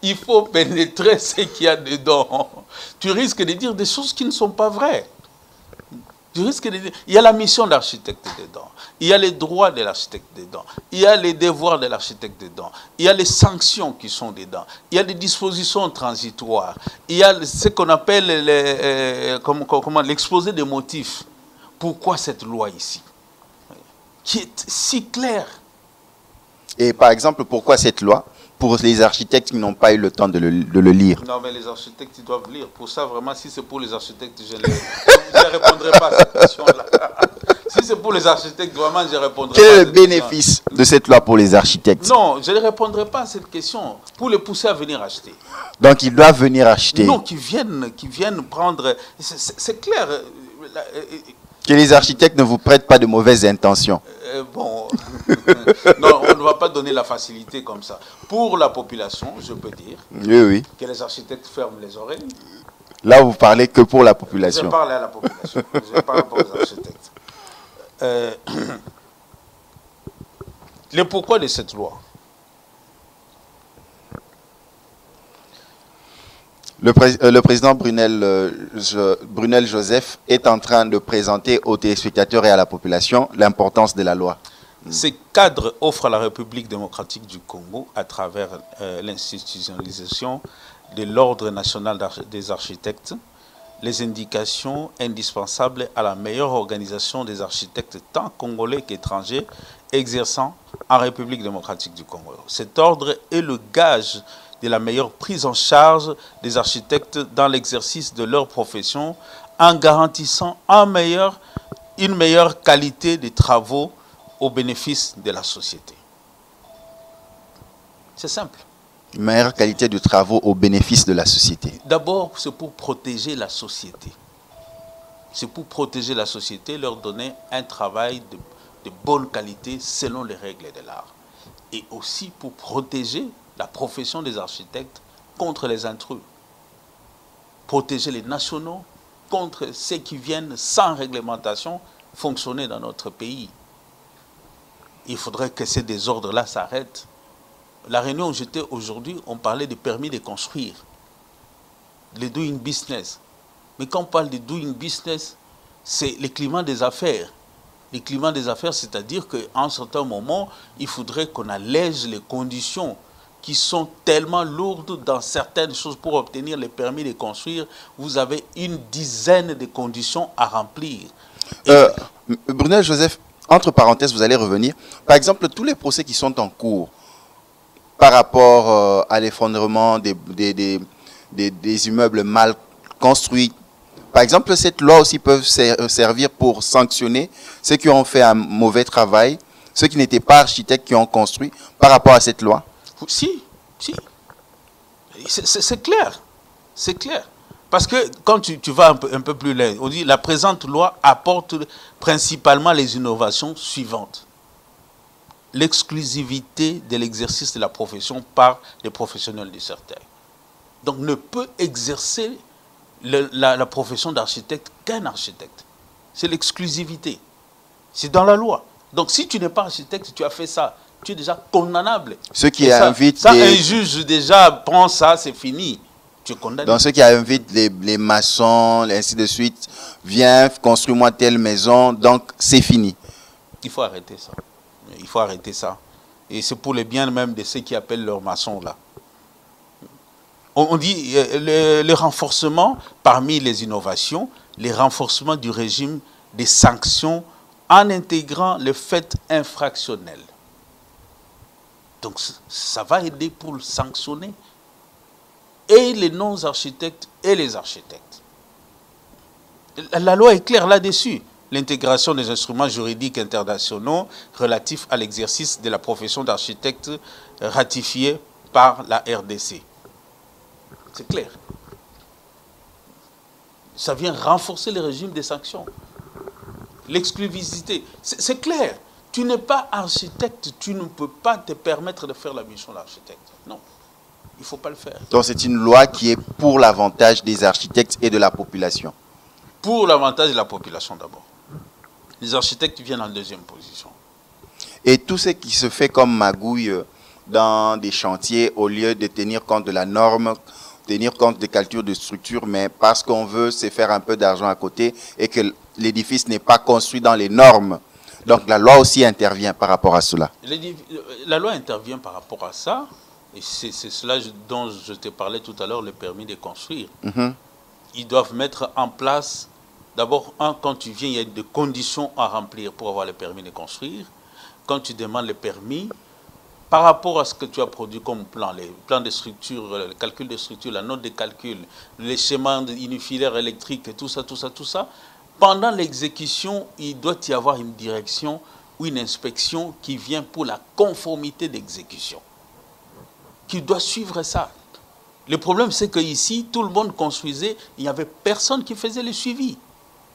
Il faut pénétrer ce qu'il y a dedans. Tu risques de dire des choses qui ne sont pas vraies. Tu risques de dire... Il y a la mission de l'architecte dedans. Il y a les droits de l'architecte dedans. Il y a les devoirs de l'architecte dedans. Il y a les sanctions qui sont dedans. Il y a des dispositions transitoires. Il y a ce qu'on appelle l'exposé des motifs. Pourquoi cette loi ici? Qui est si claire. Et par exemple, pourquoi cette loi? Pour les architectes qui n'ont pas eu le temps de le lire. Non, mais les architectes, ils doivent lire. Pour ça, vraiment, si c'est pour les architectes, je ne répondrai pas à cette question-là. Si c'est pour les architectes, vraiment, je répondrai pas. Quel est le bénéfice de cette loi pour les architectes? Non, je ne répondrai pas à cette question. Pour les pousser à venir acheter. Donc, ils doivent venir acheter. Non, qu'ils viennent prendre... C'est clair. Que les architectes ne vous prêtent pas de mauvaises intentions. Bon, non, on ne va pas donner la facilité comme ça. Pour la population, je peux dire que les architectes ferment les oreilles. Là, vous parlez que pour la population. Je parle à la population, je parle pas aux architectes. Le pourquoi de cette loi? Le président Brunel Joseph est en train de présenter aux téléspectateurs et à la population l'importance de la loi. Ce cadre offre à la République démocratique du Congo, à travers l'institutionnalisation de l'Ordre national des architectes, les indications indispensables à la meilleure organisation des architectes tant congolais qu'étrangers exerçant en République démocratique du Congo. Cet ordre est le gage de la meilleure prise en charge des architectes dans l'exercice de leur profession en garantissant une meilleure qualité des travaux au bénéfice de la société. C'est simple. Une meilleure qualité de travaux au bénéfice de la société. D'abord, c'est pour protéger la société. C'est pour protéger la société, leur donner un travail de bonne qualité selon les règles de l'art. Et aussi pour protéger la profession des architectes contre les intrus. Protéger les nationaux contre ceux qui viennent sans réglementation fonctionner dans notre pays. Il faudrait que ces désordres-là s'arrêtent. La réunion où j'étais aujourd'hui, on parlait des permis de construire, les doing business. Mais quand on parle de doing business, c'est le climat des affaires. Le climat des affaires, c'est-à-dire qu'à un certain moment, il faudrait qu'on allège les conditions qui sont tellement lourdes dans certaines choses pour obtenir les permis de construire. Vous avez une dizaine de conditions à remplir. Brunel Joseph, entre parenthèses, vous allez revenir. Par exemple, tous les procès qui sont en cours par rapport à l'effondrement des immeubles mal construits, Par exemple, cette loi aussi peut servir pour sanctionner ceux qui ont fait un mauvais travail, ceux qui n'étaient pas architectes qui ont construit par rapport à cette loi. Si, si. C'est clair. C'est clair. Parce que quand tu vas un peu plus loin, on dit la présente loi apporte principalement les innovations suivantes. L'exclusivité de l'exercice de la profession par les professionnels du secteur. Donc ne peut exercer la profession d'architecte qu'un architecte. C'est l'exclusivité. C'est dans la loi. Donc si tu n'es pas architecte, tu as fait ça, tu es déjà condamnable. Ceux qui invitent un juge déjà prend ça, c'est fini. Tu es condamné. Donc ceux qui invitent les maçons, ainsi de suite, viens, construis-moi telle maison, donc c'est fini. Il faut arrêter ça. Il faut arrêter ça. Et c'est pour le bien même de ceux qui appellent leurs maçons là. On dit le renforcement parmi les innovations, le renforcement du régime des sanctions en intégrant le fait infractionnel. Donc ça va aider pour le sanctionner et les non-architectes et les architectes. La loi est claire là-dessus. L'intégration des instruments juridiques internationaux relatifs à l'exercice de la profession d'architecte ratifiée par la RDC. C'est clair. Ça vient renforcer le régime des sanctions. L'exclusivité, c'est clair. Tu n'es pas architecte, tu ne peux pas te permettre de faire la mission d'architecte. Non, il ne faut pas le faire. Donc c'est une loi qui est pour l'avantage des architectes et de la population. Pour l'avantage de la population d'abord. Les architectes viennent en deuxième position. Et tout ce qui se fait comme magouille dans des chantiers, au lieu de tenir compte de la norme, tenir compte des calculs de structure, mais parce qu'on veut se faire un peu d'argent à côté et que l'édifice n'est pas construit dans les normes. Donc la loi aussi intervient par rapport à cela. La loi intervient par rapport à ça, et c'est cela dont je te parlais tout à l'heure, le permis de construire. Ils doivent mettre en place, d'abord, quand tu viens, il y a des conditions à remplir pour avoir le permis de construire. Quand tu demandes le permis, par rapport à ce que tu as produit comme plan, les plans de structure, le calcul de structure, la note de calcul, les schémas unifilaires électriques, tout ça, pendant l'exécution, il doit y avoir une direction ou une inspection qui vient pour la conformité d'exécution, qui doit suivre ça. Le problème, c'est qu'ici, tout le monde construisait, il n'y avait personne qui faisait le suivi.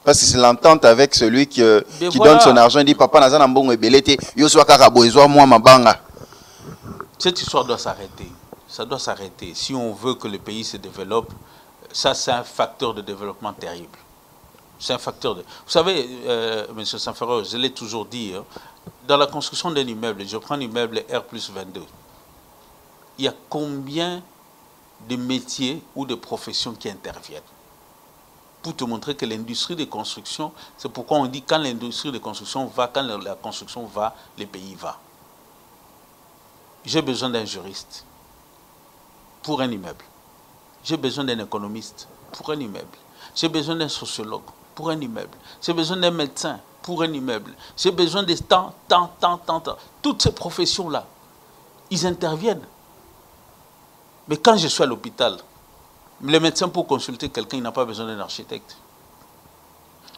Parce que c'est l'entente avec celui qui donne son argent et dit « Papa, naza nambongo ebelete, yo soa kakabo, yo moi mabanga ». Cette histoire doit s'arrêter. Ça doit s'arrêter. Si on veut que le pays se développe, ça c'est un facteur de développement terrible. C'est un facteur de... Vous savez, M. Sanfero, je l'ai toujours dit, hein, dans la construction d'un immeuble, je prends l'immeuble R+22, il y a combien de métiers ou de professions qui interviennent? Pour te montrer que l'industrie de construction, c'est pourquoi on dit quand l'industrie de construction va, quand la construction va, le pays va. J'ai besoin d'un juriste pour un immeuble. J'ai besoin d'un économiste pour un immeuble. J'ai besoin d'un sociologue pour un immeuble. J'ai besoin d'un médecin pour un immeuble. J'ai besoin de tant. Toutes ces professions-là, ils interviennent. Mais quand je suis à l'hôpital, le médecin pour consulter quelqu'un, il n'a pas besoin d'un architecte.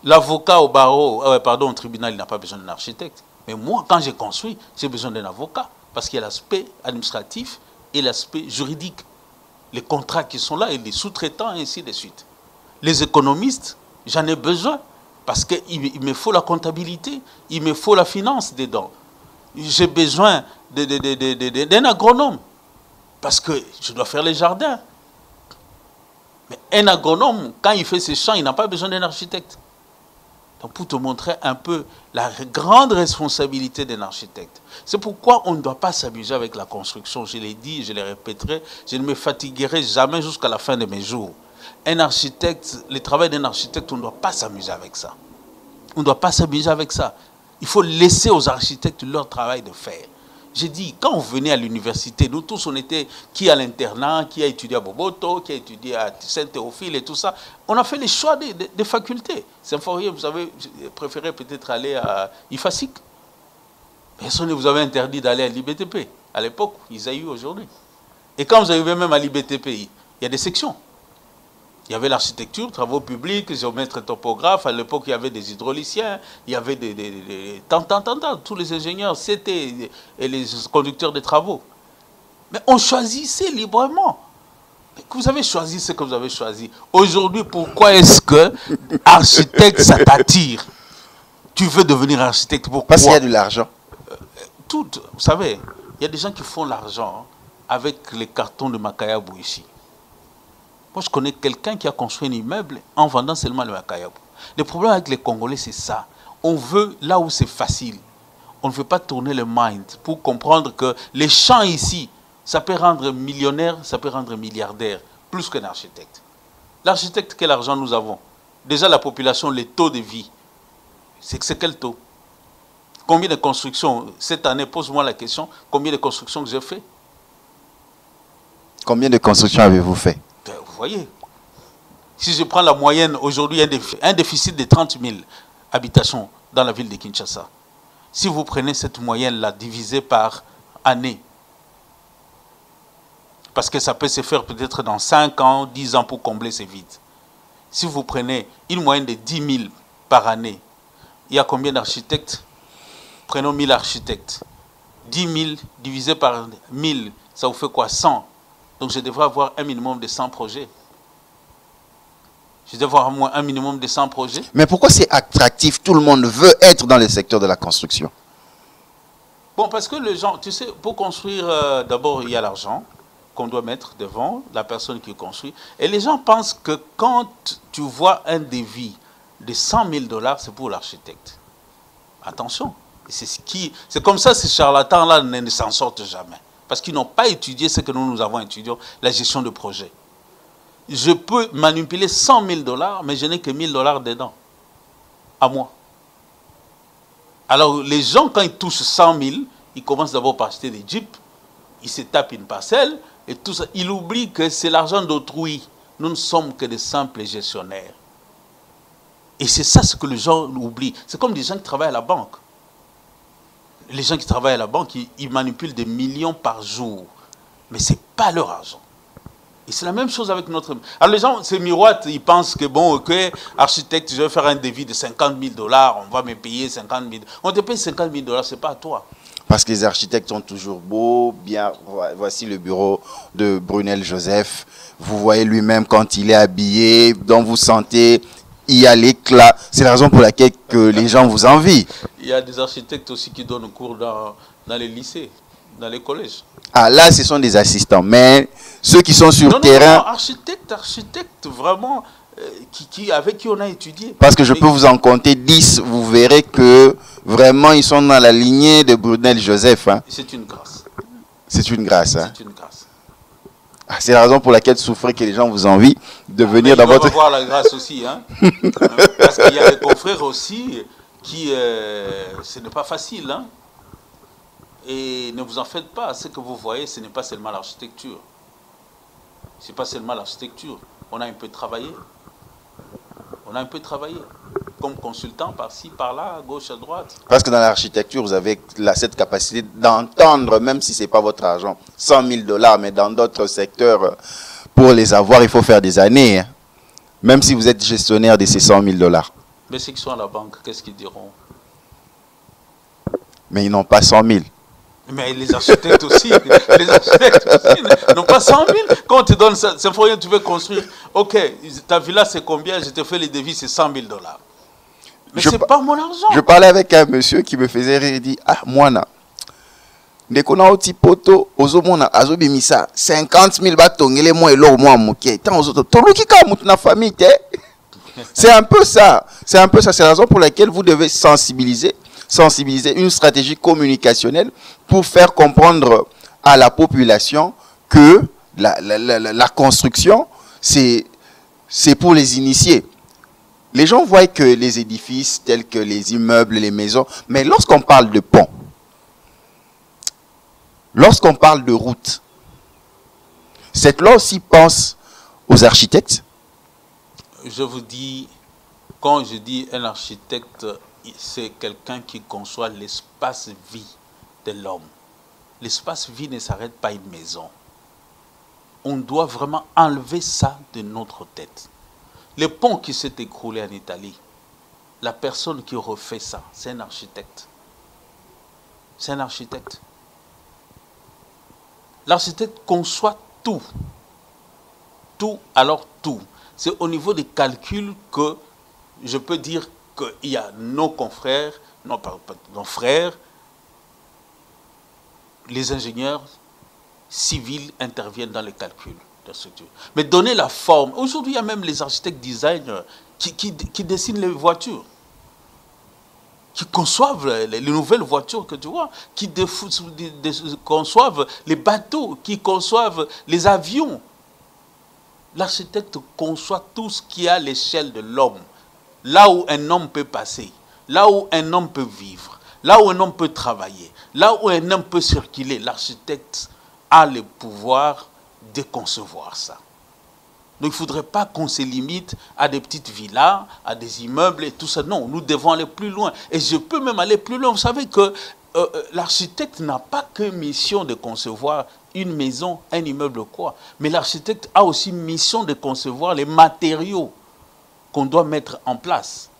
L'avocat au barreau, au tribunal, il n'a pas besoin d'un architecte. Mais moi, quand j'ai construit, j'ai besoin d'un avocat. Parce qu'il y a l'aspect administratif et l'aspect juridique. Les contrats qui sont là et les sous-traitants, et ainsi de suite. Les économistes, j'en ai besoin. Parce qu'il me faut la comptabilité, il me faut la finance dedans. J'ai besoin d'un agronome. Parce que je dois faire les jardins. Mais un agronome, quand il fait ses champs, il n'a pas besoin d'un architecte. Donc pour te montrer un peu la grande responsabilité d'un architecte. C'est pourquoi on ne doit pas s'amuser avec la construction. Je l'ai dit, je le répéterai, je ne me fatiguerai jamais jusqu'à la fin de mes jours. Un architecte, le travail d'un architecte, on ne doit pas s'amuser avec ça. On ne doit pas s'amuser avec ça. Il faut laisser aux architectes leur travail de faire. J'ai dit, quand on venait à l'université, nous tous, on était qui à l'internat, qui a étudié à Boboto, qui a étudié à Saint-Théophile et tout ça. On a fait les choix des facultés. Saint-Fourier, vous avez préféré peut-être aller à IFASIC. Personne ne vous avait interdit d'aller à l'IBTP. À l'époque, ils ont eu aujourd'hui. Et quand vous arrivez même à l'IBTP, il y a des sections. Il y avait l'architecture, travaux publics, géomètre topographe. À l'époque, il y avait des hydrauliciens, il y avait tous les ingénieurs, CT et les conducteurs de travaux. Mais on choisissait librement. Vous avez choisi ce que vous avez choisi. Aujourd'hui, pourquoi est-ce que architecte, ça t'attire? Tu veux devenir architecte, pourquoi? Parce qu'il y a de l'argent. Vous savez, il y a des gens qui font l'argent avec les cartons de Makayabou ici. Moi, je connais quelqu'un qui a construit un immeuble en vendant seulement le Makayabou. Le problème avec les Congolais, c'est ça. On veut là où c'est facile. On ne veut pas tourner le mind pour comprendre que les champs ici, ça peut rendre millionnaire, ça peut rendre milliardaire, plus qu'un architecte. L'architecte, quel argent nous avons? Déjà, la population, les taux de vie, c'est quel taux? Combien de constructions? Cette année, pose-moi la question, combien de constructions que j'ai fait? Combien de constructions avez-vous fait? Vous voyez, si je prends la moyenne, aujourd'hui, un déficit de 30 000 habitations dans la ville de Kinshasa. Si vous prenez cette moyenne-là, divisée par année, parce que ça peut se faire peut-être dans 5 ans, 10 ans pour combler ces vides. Si vous prenez une moyenne de 10 000 par année, il y a combien d'architectes? Prenons 1000 architectes. 10 000 divisé par 1000, ça vous fait quoi? 100. Donc je devrais avoir un minimum de 100 projets. Je devrais avoir au moins un minimum de 100 projets. Mais pourquoi c'est attractif? Tout le monde veut être dans le secteur de la construction. Bon, parce que les gens, tu sais, pour construire, d'abord, il y a l'argent qu'on doit mettre devant la personne qui construit. Et les gens pensent que quand tu vois un devis de 100 000 $, c'est pour l'architecte. Attention. C'est comme ça, ces charlatans-là ne s'en sortent jamais. Parce qu'ils n'ont pas étudié ce que nous avons étudié, la gestion de projet. Je peux manipuler 100 000 $, mais je n'ai que 1 000 $ dedans. À moi. Alors, les gens, quand ils touchent 100 000, ils commencent d'abord par acheter des jeeps, ils se tapent une parcelle, et tout ça. Ils oublient que c'est l'argent d'autrui. Nous ne sommes que des simples gestionnaires. Et c'est ça ce que les gens oublient. C'est comme des gens qui travaillent à la banque. Les gens qui travaillent à la banque, ils manipulent des millions par jour. Mais ce n'est pas leur argent. Et c'est la même chose avec notre... Alors les gens se miroitent, ils pensent que bon, ok, architecte, je vais faire un devis de 50 000 $, on va me payer 50 000 $. On te paye 50 000 $, ce n'est pas à toi. Parce que les architectes sont toujours beaux, bien. Voici le bureau de Brunel Joseph. Vous voyez lui-même quand il est habillé, donc vous sentez, il y a l'éclat. C'est la raison pour laquelle que les gens vous envient. Il y a des architectes aussi qui donnent cours dans les lycées, dans les collèges. Ah là, ce sont des assistants. Mais ceux qui sont sur terrain... Non, architecte vraiment, avec qui on a étudié. Parce que je peux vous en compter 10, vous verrez que vraiment ils sont dans la lignée de Brunel Joseph. Hein. C'est une grâce. C'est une grâce. Hein. C'est une grâce. Ah, c'est la raison pour laquelle souffrez que les gens vous envient de venir dans votre... Il faut avoir la grâce aussi. Hein. Parce qu'il y a des confrères aussi qui... ce n'est pas facile. Hein. Et ne vous en faites pas. Ce que vous voyez, ce n'est pas seulement l'architecture. Ce n'est pas seulement l'architecture. On a un peu travaillé. On a un peu travaillé. Comme consultant, par-ci, par-là, à gauche, à droite. Parce que dans l'architecture, vous avez cette capacité d'entendre, même si ce n'est pas votre argent, 100 000 $, mais dans d'autres secteurs, pour les avoir, il faut faire des années. Hein. Même si vous êtes gestionnaire de ces 100 000 $. Mais ceux qui sont à la banque, qu'est-ce qu'ils diront? Mais ils n'ont pas 100 000. Mais les architectes aussi, n'ont pas 100 000. Quand on te donne ça, c'est pour rien que tu veux construire. Ok, ta villa c'est combien? Je te fais les devis, c'est 100 000 $. Mais ce n'est pas mon argent. Je parlais avec un monsieur qui me faisait rire, il dit, ah, moi, ndekona oti poto ozomona azobimisa 50 000 batongele moi elo moi muke tant ozoto toluki ka mutu na famille te. C'est un peu ça. C'est un peu ça. C'est la raison pour laquelle vous devez sensibiliser une stratégie communicationnelle pour faire comprendre à la population que la construction, c'est pour les initiés. Les gens voient que les édifices tels que les immeubles, les maisons, mais lorsqu'on parle de pont, lorsqu'on parle de route, cette loi aussi pense aux architectes. Je vous dis, quand je dis un architecte, c'est quelqu'un qui conçoit l'espace-vie de l'homme. L'espace-vie ne s'arrête pas à une maison. on doit vraiment enlever ça de notre tête. Le pont qui s'est écroulé en Italie, la personne qui refait ça, c'est un architecte. C'est un architecte. L'architecte conçoit tout. Tout, alors tout. C'est au niveau des calculs que je peux dire qu'il y a nos confrères, nos frères, les ingénieurs civils interviennent dans les calculs de la structure. Mais donner la forme. Aujourd'hui, il y a même les architectes design qui dessinent les voitures, qui conçoivent les nouvelles voitures que tu vois, qui conçoivent les bateaux, qui conçoivent les avions. L'architecte conçoit tout ce qui est à l'échelle de l'homme, là où un homme peut passer, là où un homme peut vivre, là où un homme peut travailler, là où un homme peut circuler. L'architecte a le pouvoir de concevoir ça. Donc il ne faudrait pas qu'on se limite à des petites villas, à des immeubles et tout ça. Non, nous devons aller plus loin. Et je peux même aller plus loin. Vous savez que l'architecte n'a pas que mission de concevoir une maison, un immeuble, quoi. Mais l'architecte a aussi mission de concevoir les matériaux qu'on doit mettre en place.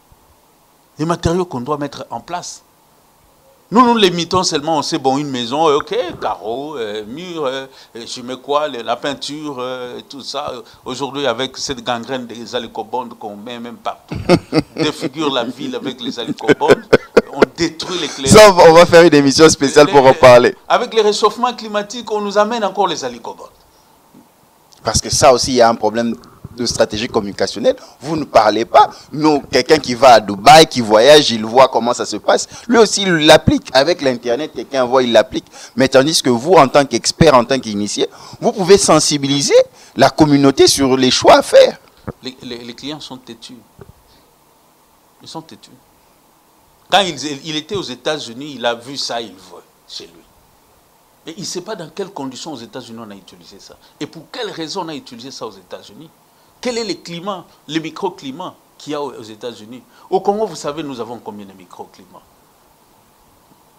Les matériaux qu'on doit mettre en place. Nous limitons seulement, on sait, bon, une maison, ok, carreaux, murs, je mets quoi, la peinture, tout ça. Aujourd'hui, avec cette gangrène des alicobondes qu'on met même partout, défigure la ville avec les alicobondes, on détruit les clés. Ça, on va faire une émission spéciale pour en parler. Avec les réchauffements climatiques, on nous amène encore les alicobondes. Parce que ça aussi, il y a un problème de stratégie communicationnelle. Vous ne parlez pas. Nous, quelqu'un qui va à Dubaï, qui voyage, il voit comment ça se passe. Lui aussi, il l'applique. Avec l'Internet, quelqu'un voit, il l'applique. Mais tandis que vous, en tant qu'expert, en tant qu'initié, vous pouvez sensibiliser la communauté sur les choix à faire. Les clients sont têtus. Ils sont têtus. Quand il était aux États-Unis, il a vu ça, il veut, chez lui. Mais il ne sait pas dans quelles conditions aux États-Unis on a utilisé ça. Et pour quelles raisons on a utilisé ça aux États-Unis. Quel est le climat, le microclimat qu'il y a aux États-Unis? Au Congo, vous savez, nous avons combien de microclimats?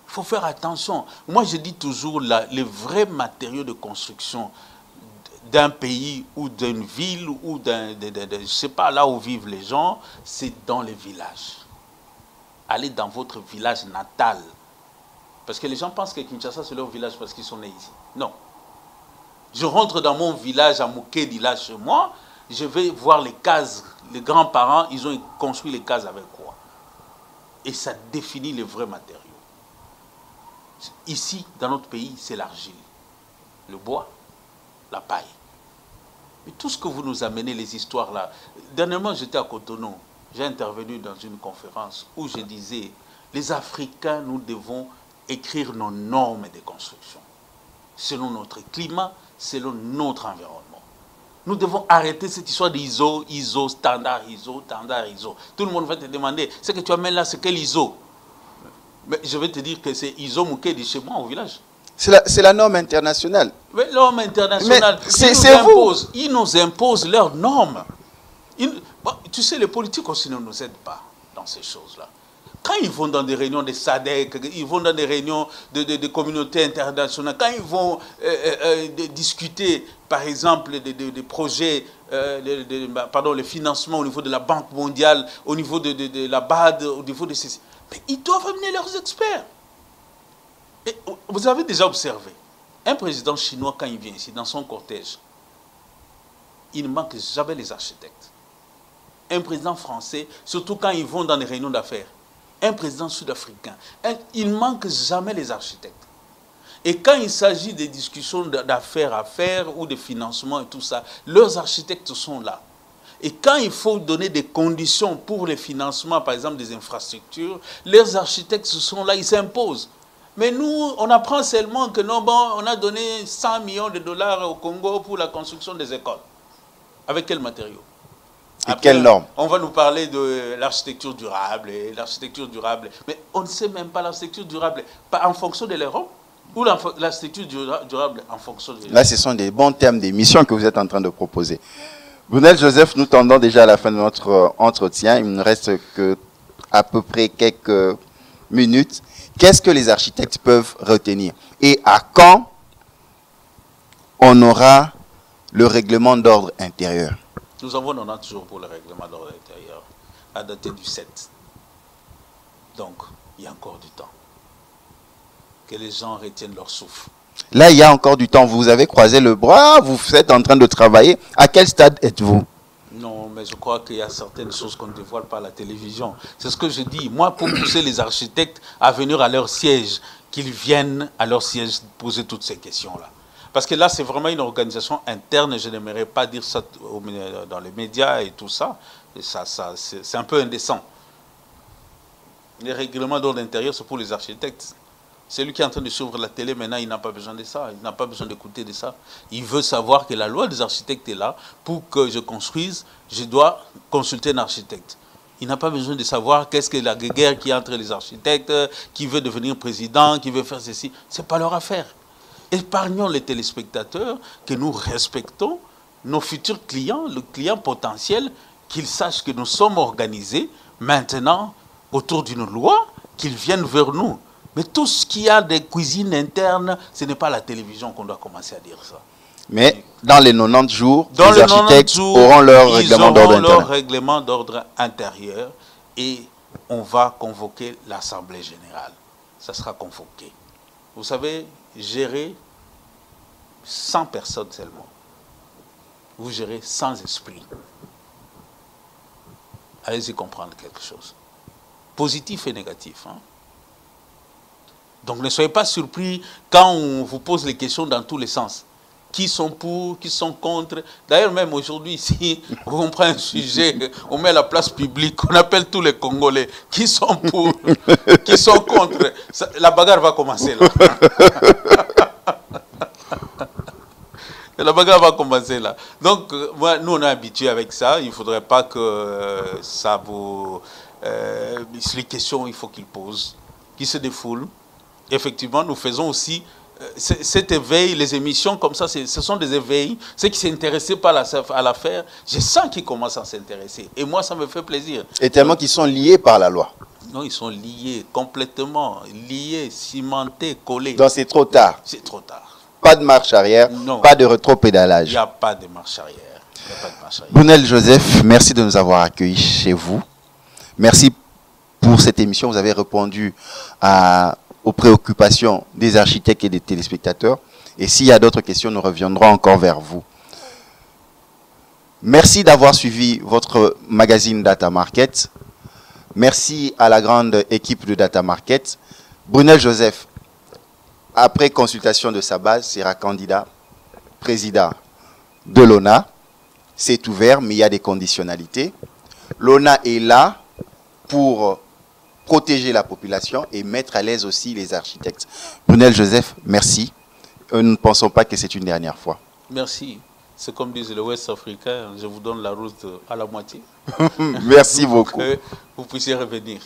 Il faut faire attention. Moi, je dis toujours, les vrais matériaux de construction d'un pays ou d'une ville ou je ne sais pas, là où vivent les gens, c'est dans les villages. Allez dans votre village natal. Parce que les gens pensent que Kinshasa, c'est leur village parce qu'ils sont nés ici. Non. Je rentre dans mon village à Mukedi, là, chez moi, je vais voir les cases. Les grands-parents, ils ont construit les cases avec quoi? Et ça définit les vrais matériaux. Ici, dans notre pays, c'est l'argile, le bois, la paille. Mais tout ce que vous nous amenez, les histoires là. Dernièrement, j'étais à Cotonou. J'ai intervenu dans une conférence où je disais, les Africains, nous devons écrire nos normes de construction, selon notre climat, selon notre environnement. Nous devons arrêter cette histoire d'ISO, ISO, standard, ISO, standard, ISO. Tout le monde va te demander, ce que tu amènes là, c'est quel ISO? Mais je vais te dire que c'est ISO Mukedi chez moi au village. C'est la norme internationale. Mais norme internationale, ils nous imposent leurs normes. Tu sais, les politiques aussi ne nous aident pas dans ces choses-là. Quand ils vont dans des réunions des SADC, ils vont dans des réunions de communautés internationales, quand ils vont discuter, par exemple, des projets, les financements au niveau de la Banque mondiale, au niveau de la BAD, au niveau de ces... Mais ils doivent amener leurs experts. Et vous avez déjà observé, un président chinois, quand il vient ici, dans son cortège, il ne manque jamais les architectes. Un président français, surtout quand ils vont dans des réunions d'affaires, un président sud-africain, il ne manque jamais les architectes. Et quand il s'agit des discussions d'affaires à faire ou de financement et tout ça, leurs architectes sont là. Et quand il faut donner des conditions pour les financements, par exemple des infrastructures, leurs architectes sont là, ils s'imposent. Mais nous, on apprend seulement que non, bon, on a donné 100 millions de dollars au Congo pour la construction des écoles. Avec quels matériaux? Et quelles normes? On va nous parler de l'architecture durable, mais on ne sait même pas l'architecture durable en fonction de l'Europe ou l'architecture durable en fonction de l'Europe. Là, ce sont des bons termes d'émission que vous êtes en train de proposer. Brunel Joseph, nous tendons déjà à la fin de notre entretien. Il ne reste que à peu près quelques minutes. Qu'est-ce que les architectes peuvent retenir? Et à quand on aura le règlement d'ordre intérieur? Nous avons 90 jours pour le règlement d'ordre intérieur, à dater du 7. Donc, il y a encore du temps. Que les gens retiennent leur souffle. Là, il y a encore du temps. Vous avez croisé le bras, vous êtes en train de travailler. À quel stade êtes-vous? Non, mais je crois qu'il y a certaines choses qu'on ne dévoile pas à la télévision. C'est ce que je dis. Moi, pour pousser les architectes à venir à leur siège, qu'ils viennent à leur siège poser toutes ces questions-là. Parce que là, c'est vraiment une organisation interne. Je n'aimerais pas dire ça dans les médias et tout ça. C'est un peu indécent. Les règlements d'ordre intérieur, c'est pour les architectes. Celui qui est en train de suivre la télé, maintenant, il n'a pas besoin de ça. Il n'a pas besoin d'écouter de ça. Il veut savoir que la loi des architectes est là. Pour que je construise, je dois consulter un architecte. Il n'a pas besoin de savoir qu'est-ce que la guerre qui est entre les architectes, qui veut devenir président, qui veut faire ceci. Ce n'est pas leur affaire. Épargnons les téléspectateurs que nous respectons, nos futurs clients, le client potentiel, qu'ils sachent que nous sommes organisés maintenant autour d'une loi, qu'ils viennent vers nous. Mais tout ce qui a des cuisines internes, ce n'est pas la télévision qu'on doit commencer à dire ça. Mais dans les 90 jours, les architectes auront leur règlement d'ordre intérieur. Leur règlement d'ordre intérieur et on va convoquer l'Assemblée générale. Ça sera convoqué. Vous savez, gérer 100 personnes seulement, vous gérez sans esprit. Allez-y comprendre quelque chose. Positif et négatif. Hein? Donc ne soyez pas surpris quand on vous pose les questions dans tous les sens. Qui sont pour, qui sont contre. D'ailleurs, même aujourd'hui, si on prend un sujet, on met à la place publique, on appelle tous les Congolais. Qui sont pour, qui sont contre. La bagarre va commencer là. La bagarre va commencer là. Donc, nous, on est habitués avec ça. Il ne faudrait pas que ça vous... les questions, il faut qu'ils posent, qu'ils se défoulent. Effectivement, nous faisons aussi cet éveil, les émissions comme ça, ce sont des éveils. Ceux qui s'intéressaient pas à l'affaire, je sens qu'ils commencent à s'intéresser. Et moi, ça me fait plaisir. Et tellement qu'ils sont liés par la loi. Non, ils sont liés, complètement liés, cimentés, collés. Donc c'est trop tard. C'est trop tard. Pas de marche arrière, non. Pas de rétropédalage. Il n'y a pas de marche arrière. Brunel Joseph, merci de nous avoir accueillis chez vous. Merci pour cette émission. Vous avez répondu aux préoccupations des architectes et des téléspectateurs. Et s'il y a d'autres questions, nous reviendrons encore vers vous. Merci d'avoir suivi votre magazine Data Market. Merci à la grande équipe de Data Market. Brunel Joseph, après consultation de sa base, sera candidat président de l'ONA. C'est ouvert, mais il y a des conditionnalités. L'ONA est là pour protéger la population et mettre à l'aise aussi les architectes. Brunel Joseph, merci. Nous ne pensons pas que c'est une dernière fois. Merci. C'est comme disent les Ouest africains, je vous donne la route à la moitié. Merci beaucoup. Vous puissiez revenir.